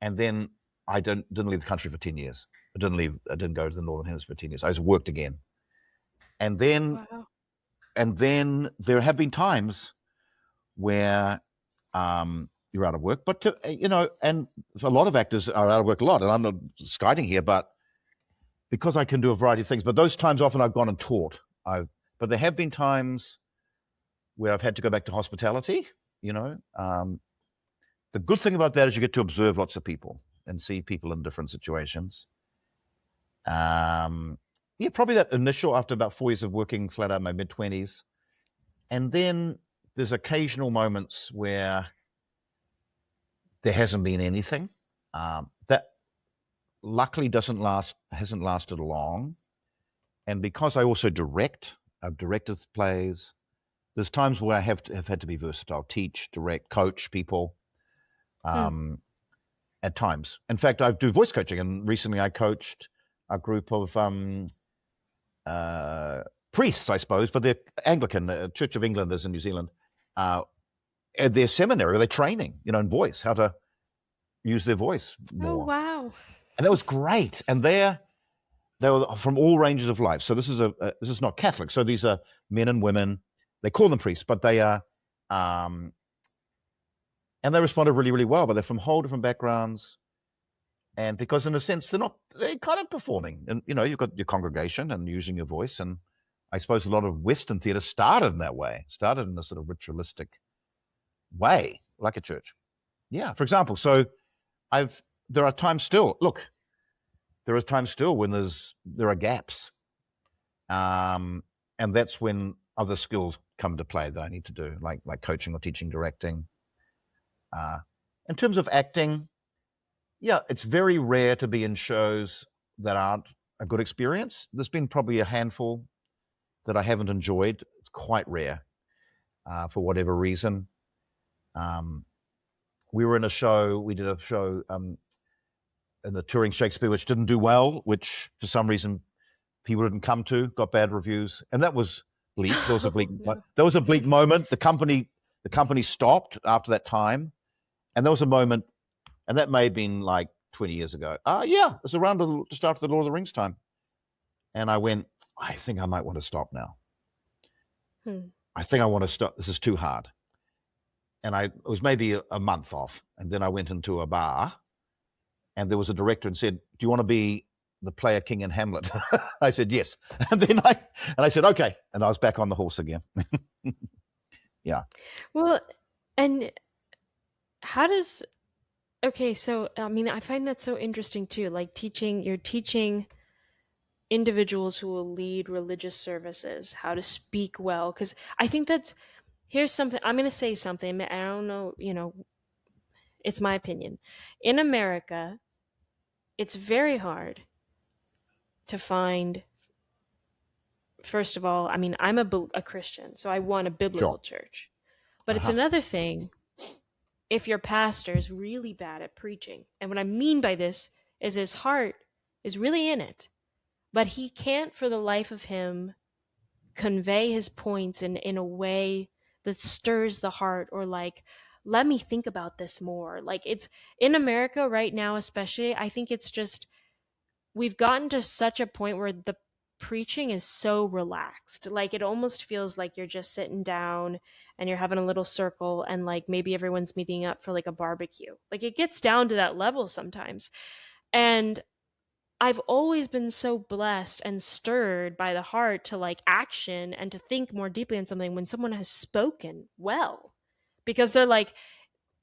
And then I didn't leave the country for 10 years. I didn't go to the Northern Hemisphere for 10 years. I just worked again. And then Wow. and then there have been times where you're out of work, but and a lot of actors are out of work a lot, and I'm not skiting here, but because I can do a variety of things, but those times often I've gone and taught. But there have been times where I've had to go back to hospitality. The good thing about that is you get to observe lots of people and see people in different situations. Probably that initial, after about 4 years of working flat out in my mid-20s. And then there's occasional moments where there hasn't been anything. That luckily hasn't lasted long. And because I also I've directed plays, there's times where I have had to be versatile, teach, direct, coach people. At times. In fact, I do voice coaching, and recently I coached a group of priests, I suppose, but they're Anglican, Church of England is in New Zealand, at their seminary, they're training, in voice, how to use their voice more. Oh, wow. And that was great. And they were from all ranges of life. So this is not Catholic. So these are men and women. They call them priests, but they are, and they responded really, really well, but they're from whole different backgrounds. And because in a sense, they're kind of performing. And, you've got your congregation and using your voice. And I suppose a lot of Western theatre started in that way, started in a sort of ritualistic way, like a church. Yeah, for example. So there are times still when there are gaps. And that's when other skills come to play that I need to do, like coaching or teaching, directing. In terms of acting, yeah, it's very rare to be in shows that aren't a good experience. There's been probably a handful that I haven't enjoyed. It's quite rare for whatever reason. We did a show in the touring Shakespeare, which didn't do well, which for some reason people didn't come to, got bad reviews. And that was bleak. There was a bleak moment. The company stopped after that time. And there was a moment, and that may have been like 20 years ago. It was around just after the Lord of the Rings time. And I went, I think I might want to stop now. I think I want to stop. This is too hard. And it was maybe a month off. And then I went into a bar, and there was a director and said, do you want to be the player king in Hamlet? I said, yes. And then I said, okay. And I was back on the horse again. Yeah. Well, and so, I mean, I find that so interesting too, like you're teaching individuals who will lead religious services how to speak well, because I think here's something, I'm going to say something, I don't know, it's my opinion. In America, it's very hard to find, first of all, I mean, I'm a Christian, so I want a biblical church. But it's another thing if your pastor is really bad at preaching. And what I mean by this is his heart is really in it, but he can't for the life of him convey his points in a way that stirs the heart, or like, let me think about this more. Like, it's in America right now, especially, I think it's just, we've gotten to such a point where the preaching is so relaxed. Like, it almost feels like you're just sitting down and you're having a little circle, and like maybe everyone's meeting up for like a barbecue. Like, it gets down to that level sometimes. And I've always been so blessed and stirred by the heart to like action and to think more deeply on something when someone has spoken well, because they're like,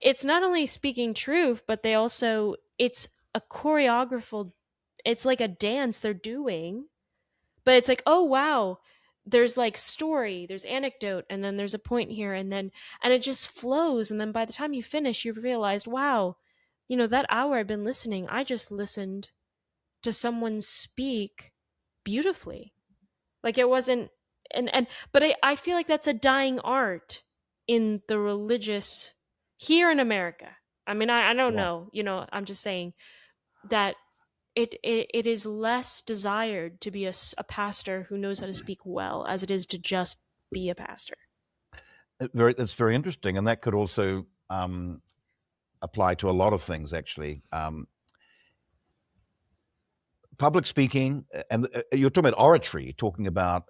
it's not only speaking truth, but it's a choreographed, it's like a dance they're doing. But it's like, oh wow, there's like story, there's anecdote, and then there's a point here, and it just flows. And then by the time you finish, you've realized, wow, that hour I've been listening, I just listened to someone speak beautifully. Like, it wasn't, but I feel like that's a dying art in the religious here in America. I mean, I don't know, I'm just saying that it is less desired to be a pastor who knows how to speak well as it is to just be a pastor. That's very interesting, and that could also apply to a lot of things, actually. Public speaking, and you're talking about oratory,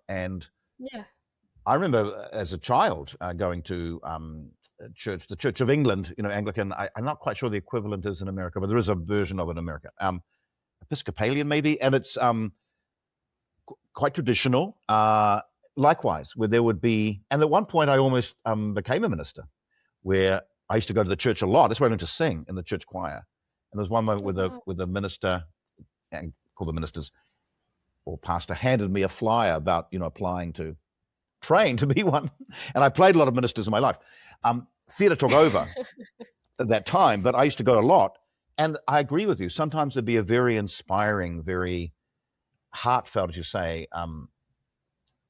and yeah, I remember as a child going to church, the Church of England, Anglican. I'm not quite sure the equivalent is in America, but there is a version of it in America. Episcopalian maybe, and it's quite traditional. Likewise, where there would be, and at one point I almost became a minister, where I used to go to the church a lot. That's where I learned to sing in the church choir. And there's one moment Oh, wow. with the minister, and call the ministers or pastor, handed me a flyer about applying to train to be one. And I played a lot of ministers in my life. Theatre took over at that time, but I used to go a lot. And I agree with you. Sometimes it'd be a very inspiring, very heartfelt, as you say,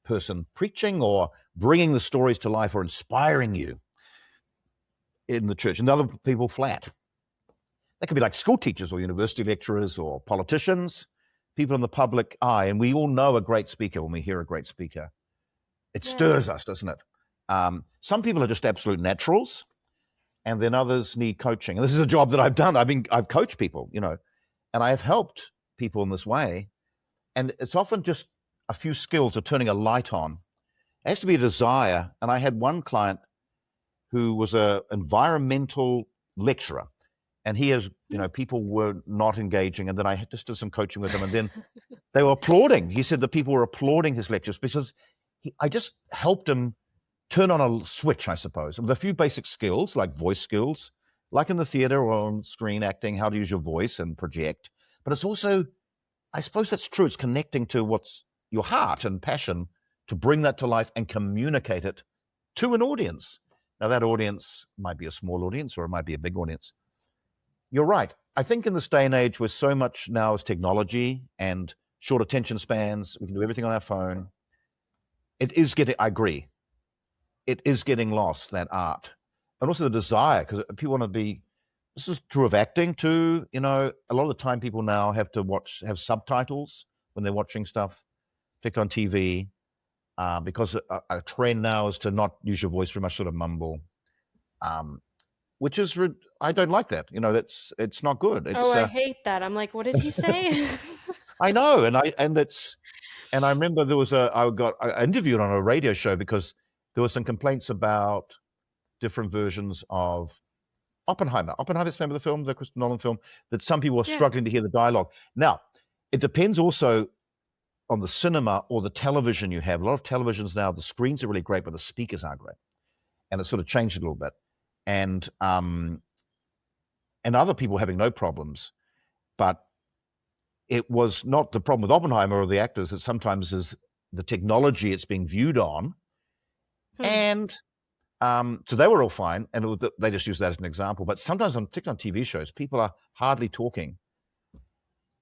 person preaching or bringing the stories to life or inspiring you in the church, and the other people flat. That could be like school teachers or university lecturers or politicians, people in the public eye. And we all know a great speaker when we hear a great speaker. It stirs us, doesn't it? Some people are just absolute naturals, and then others need coaching. And this is a job that I've done. I've coached people, and I have helped people in this way. And it's often just a few skills of turning a light on. It has to be a desire. And I had one client who was an environmental lecturer, and he has, people were not engaging. And then I just did some coaching with him, and then they were applauding. He said that people were applauding his lectures because I just helped him turn on a switch, I suppose, with a few basic skills, like voice skills, like in the theater or on screen acting, how to use your voice and project. But it's also, I suppose that's true, it's connecting to what's your heart and passion to bring that to life and communicate it to an audience. Now, that audience might be a small audience or it might be a big audience. You're right. I think in this day and age where so much now is technology and short attention spans, we can do everything on our phone. It is getting, I agree, it is getting lost, that art. And also the desire, because people want to be, this is true of acting too. A lot of the time people now have have subtitles when they're watching stuff, particularly on TV, because a trend now is to not use your voice very much, sort of mumble, which is, I don't like that. It's not good. I hate that. I'm like, what did he say? I know. And I remember I got interviewed on a radio show because there were some complaints about different versions of Oppenheimer. Oppenheimer's the name of the film, the Christopher Nolan film, that some people were struggling to hear the dialogue. Now, it depends also on the cinema or the television you have. A lot of televisions now, the screens are really great, but the speakers aren't great. And it sort of changed a little bit. And other people having no problems. But it was not the problem with Oppenheimer or the actors. It sometimes is the technology it's being viewed on. And so they were all fine, and they just use that as an example. But sometimes, particularly on TV shows, people are hardly talking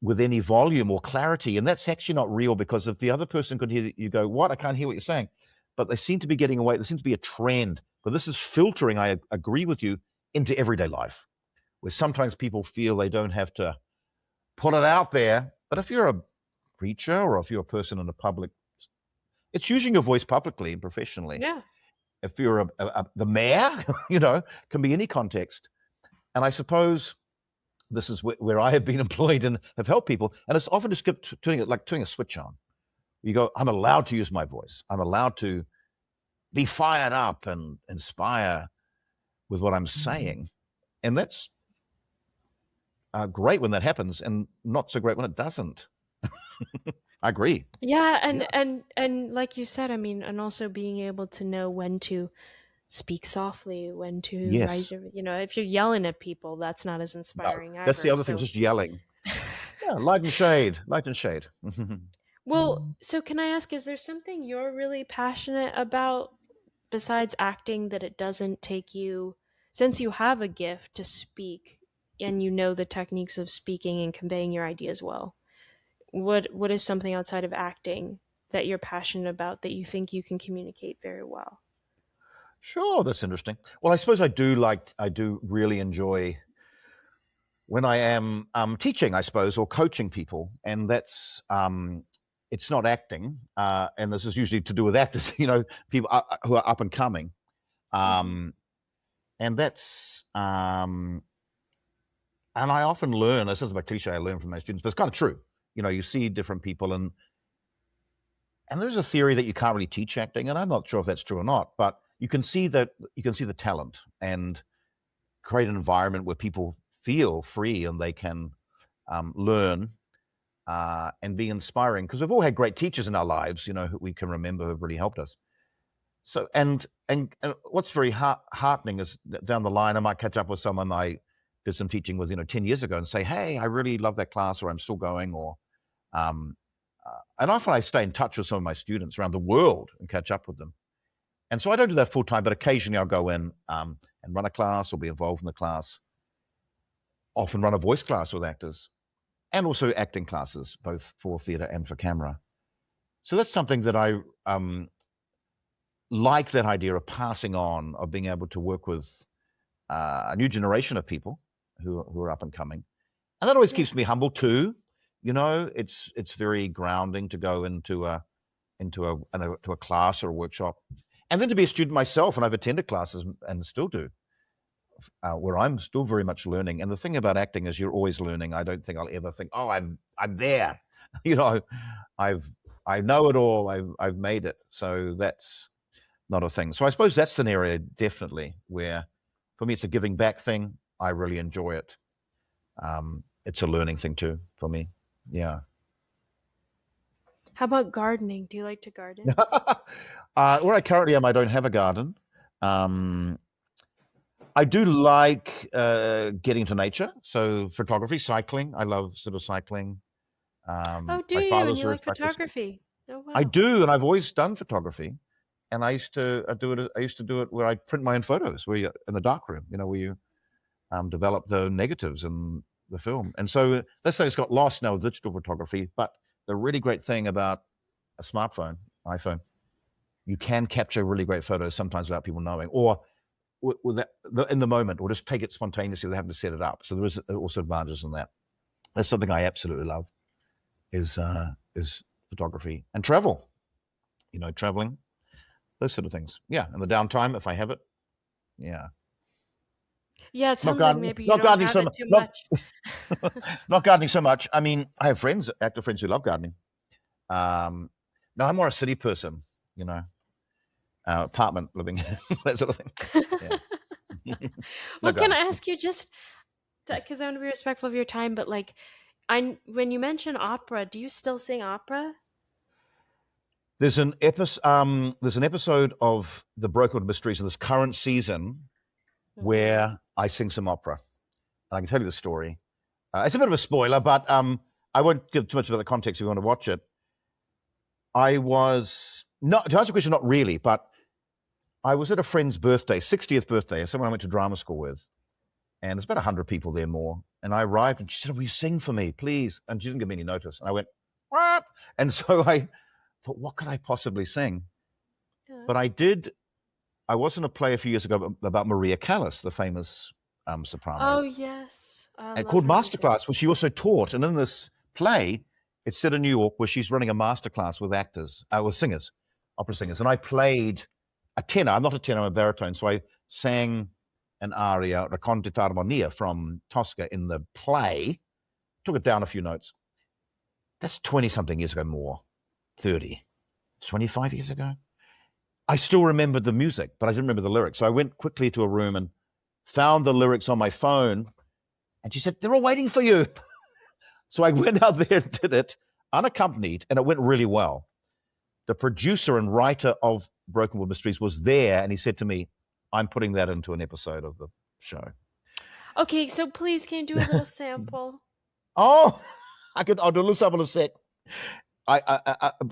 with any volume or clarity, and that's actually not real, because if the other person could hear you go, "What? I can't hear what you're saying," but they seem to be getting away. There seems to be a trend, but this is filtering. I agree with you, into everyday life, where sometimes people feel they don't have to put it out there. But if you're a preacher or if you're a person in the public, it's using your voice publicly and professionally. Yeah. If you're the mayor, can be any context. And I suppose this is where I have been employed and have helped people. And it's often just turning a switch on. You go, I'm allowed to use my voice. I'm allowed to be fired up and inspire with what I'm saying. And that's great when that happens, and not so great when it doesn't. I agree. Yeah, and like you said, I mean, and also being able to know when to speak softly, when to raise your, if you're yelling at people, that's not as inspiring either. That's the other thing, just yelling. Yeah, light and shade. Well, so can I ask, is there something you're really passionate about besides acting, that it doesn't take you, since you have a gift to speak and you know the techniques of speaking and conveying your ideas well? What is something outside of acting that you're passionate about that you think you can communicate very well? Sure, that's interesting. Well, I suppose I do really enjoy when I am teaching, I suppose, or coaching people, and that's it's not acting, and this is usually to do with actors, people who are up and coming, and that's and I often learn. This is my cliche. I learn from my students, but it's kind of true. You see different people, and And there's a theory that you can't really teach acting, and I'm not sure if that's true or not, but you can see the talent and create an environment where people feel free and they can learn and be inspiring. Because we've all had great teachers in our lives, who we can remember who have really helped us. So, and what's very heartening is that down the line, I might catch up with someone I did some teaching with, 10 years ago and say, hey, I really love that class, or I'm still going, or, and often I stay in touch with some of my students around the world and catch up with them. And so I don't do that full time, but occasionally I'll go in and run a class or be involved in the class. Often run a voice class with actors and also acting classes, both for theatre and for camera. So that's something that I like, that idea of passing on, of being able to work with a new generation of people who are up and coming. And that always keeps me humble too. It's very grounding to go into a class or a workshop, and then to be a student myself. And I've attended classes and still do, where I'm still very much learning. And the thing about acting is you're always learning. I don't think I'll ever think, oh, I'm there. I know it all. I've made it. So that's not a thing. So I suppose that's an area definitely where, for me, it's a giving back thing. I really enjoy it. It's a learning thing too for me. Yeah. How about gardening? Do you like to garden? Where I currently am, I don't have a garden. I do like getting into nature. So photography, cycling. I love sort of cycling. Oh, do My you? And father's you a like photographer. photography? Oh, wow. I do, and I've always done photography. And I used to do it. I used to do it where I print my own photos, where you in the darkroom, where you develop the negatives in the film. And so this thing's got lost now with digital photography. But the really great thing about a smartphone, iPhone, you can capture really great photos sometimes without people knowing, or with that, in the moment, or just take it spontaneously without having to set it up. So there is also advantages in that. That's something I absolutely love, is photography and travel. Traveling, those sort of things. Yeah, and the downtime, if I have it. Yeah. Yeah, it sounds like maybe you Not don't gardening have so it much. too much. Not gardening so much. I mean, I have friends, actor friends, who love gardening. No, I'm more a city person. Apartment living, that sort of thing. Yeah. Well, can I ask you, just because I want to be respectful of your time, but when you mention opera, do you still sing opera? There's an episode of the Brokenwood Mysteries in this current season where I sing some opera. And I can tell you the story. It's a bit of a spoiler, but I won't give too much about the context if you want to watch it. I was not, to answer your question, not really, but I was at a friend's birthday, 60th birthday, someone I went to drama school with. And there's about 100 people there more. And I arrived and she said, will you sing for me, please? And she didn't give me any notice. And I went, what? And so I thought, what could I possibly sing? Yeah. But I was in a play a few years ago about Maria Callas, the famous soprano. Oh, yes. Called Masterclass, which she also taught. And in this play, it's set in New York, where she's running a masterclass with actors, with singers, opera singers. And I played a tenor. I'm not a tenor, I'm a baritone. So I sang an aria, Racconti d'Armonia from Tosca in the play, took it down a few notes. That's 20-something years ago, more, 30, 25 years ago. I still remembered the music, but I didn't remember the lyrics. So I went quickly to a room and found the lyrics on my phone. And she said, they're all waiting for you. So I went out there and did it unaccompanied, and it went really well. The producer and writer of Brokenwood Mysteries was there, and he said to me, I'm putting that into an episode of the show. Okay, so please, can you do a little sample? Oh, I'll do a little sample in a sec.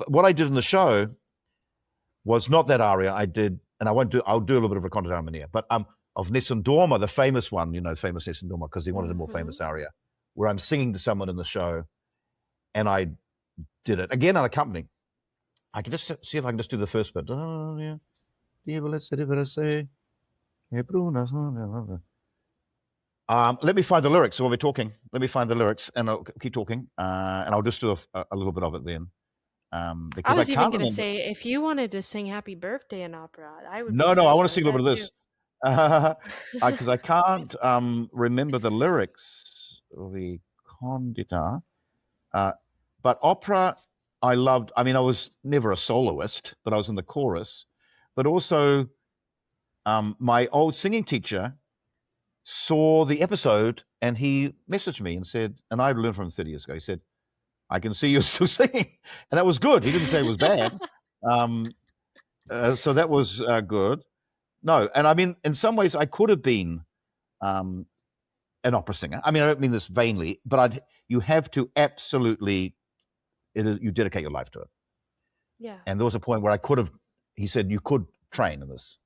What I did in the show was not that aria. I did, and I'll do a little bit of Racconti d'Armonia, but of Nessun Dorma, the famous one, the famous Nessun Dorma, because he wanted a more famous aria, where I'm singing to someone in the show, and I did it again unaccompanied. I can just see if I can just do the first bit. Let me find the lyrics while we're talking. Let me find the lyrics, and I'll keep talking, and I'll just do a little bit of it then. Because I was even going to say, if you wanted to sing "Happy Birthday" in opera, I would. No, I want to sing a little bit of this, because I can't remember the lyrics. The Condita, but opera I loved. I mean, I was never a soloist, but I was in the chorus. But also, my old singing teacher saw the episode and he messaged me and said, and I learned from 30 years ago. He said, "I can see you're still singing," and that was good. He didn't say it was bad. So that was good. No, and I mean, in some ways, I could have been an opera singer. I mean, I don't mean this vainly, but you have to absolutely, you dedicate your life to it. Yeah. And there was a point where he said, you could train in this.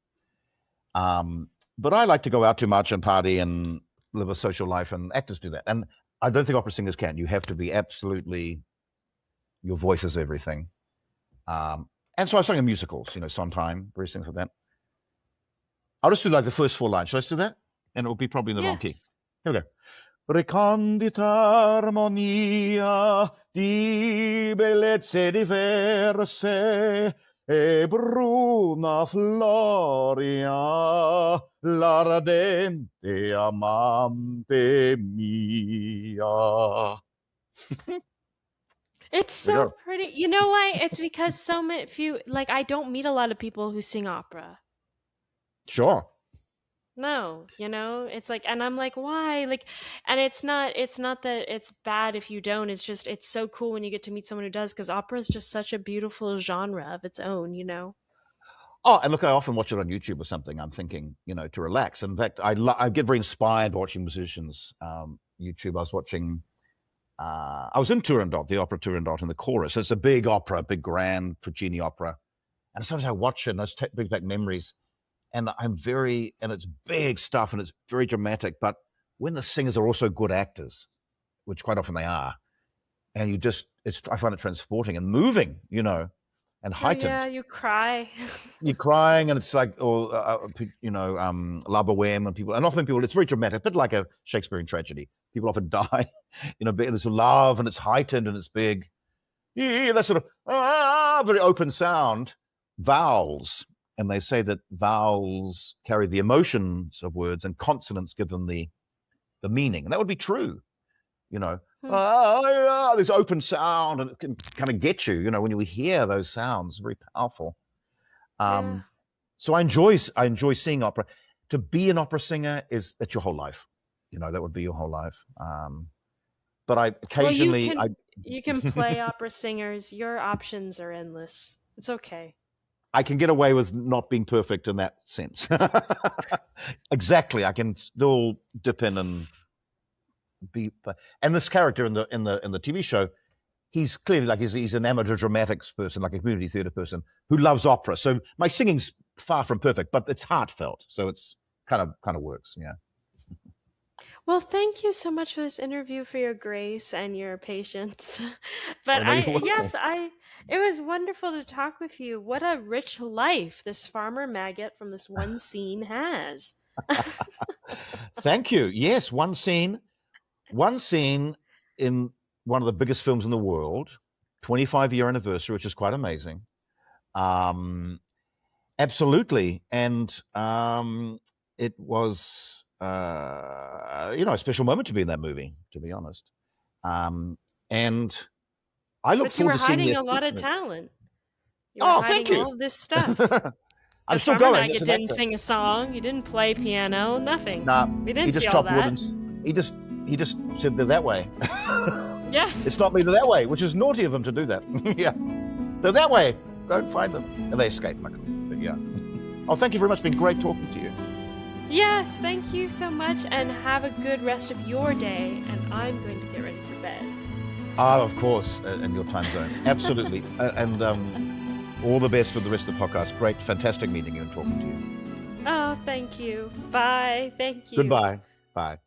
But I like to go out too much and party and live a social life, and actors do that. And I don't think opera singers can. You have to be absolutely, your voice is everything. And so I sang in musicals, Sondheim, various things like that. I'll just do like the first 4 lines. Shall I just do that? And it will be probably in the wrong key. Here we go. Recondita armonia di bellezze diverse e bruna floria l'ardente amante mia. It's so pretty. You know why? It's because I don't meet a lot of people who sing opera. Sure. No, it's like, and I'm like, why? Like, and it's not that it's bad if you don't. It's just, it's so cool when you get to meet someone who does, because opera is just such a beautiful genre of its own, Oh, and look, I often watch it on YouTube or something. I'm thinking, to relax. In fact, I get very inspired watching musicians. YouTube, I was watching, I was in Turandot, the opera Turandot, in the chorus. It's a big opera, big grand Puccini opera. And sometimes I watch it and I just bring back memories. And and it's big stuff and it's very dramatic. But when the singers are also good actors, which quite often they are, and I find it transporting and moving, and heightened. Oh, yeah, you cry. You're crying, and it's like, La Boheme, and often people, it's very dramatic, a bit like a Shakespearean tragedy. People often die, there's love and it's heightened and it's big. Yeah, that sort of very open sound, vowels. And they say that vowels carry the emotions of words and consonants give them the meaning. And that would be true, this open sound, and it can kind of get you, when you hear those sounds, very powerful. Yeah. So I enjoy seeing opera. To be an opera singer that's your whole life. That would be your whole life. But I occasionally... you can play opera singers. Your options are endless. It's okay. I can get away with not being perfect in that sense. Exactly. I can still dip in and be. And this character in the TV show, he's clearly he's an amateur dramatics person, like a community theatre person who loves opera. So my singing's far from perfect, but it's heartfelt. So it's kind of works. Yeah. Well, thank you so much for this interview, for your grace and your patience. But it was wonderful to talk with you. What a rich life this Farmer Maggot from this one scene has. Thank you. Yes, one scene in one of the biggest films in the world, 25-year anniversary, which is quite amazing. Absolutely. And it was... a special moment to be in that movie, to be honest. And I look forward to seeing... But you were hiding a lot of talent. Thank you. All of this stuff. I'm still going. You didn't sing a song. You didn't play piano. Nothing. Nah, we didn't he just see chopped all that. wood. He just said they're that way. Yeah. It's not me, they're that way, which is naughty of him to do that. Yeah. They're that way. Go and find them. And they escaped, luckily. But yeah. Oh, thank you very much. It's been great talking to you. Yes, thank you so much, and have a good rest of your day, and I'm going to get ready for bed. So. Of course, in your time zone. Absolutely. And all the best with the rest of the podcast. Great, fantastic meeting you and talking to you. Oh, thank you. Bye. Thank you. Goodbye. Bye.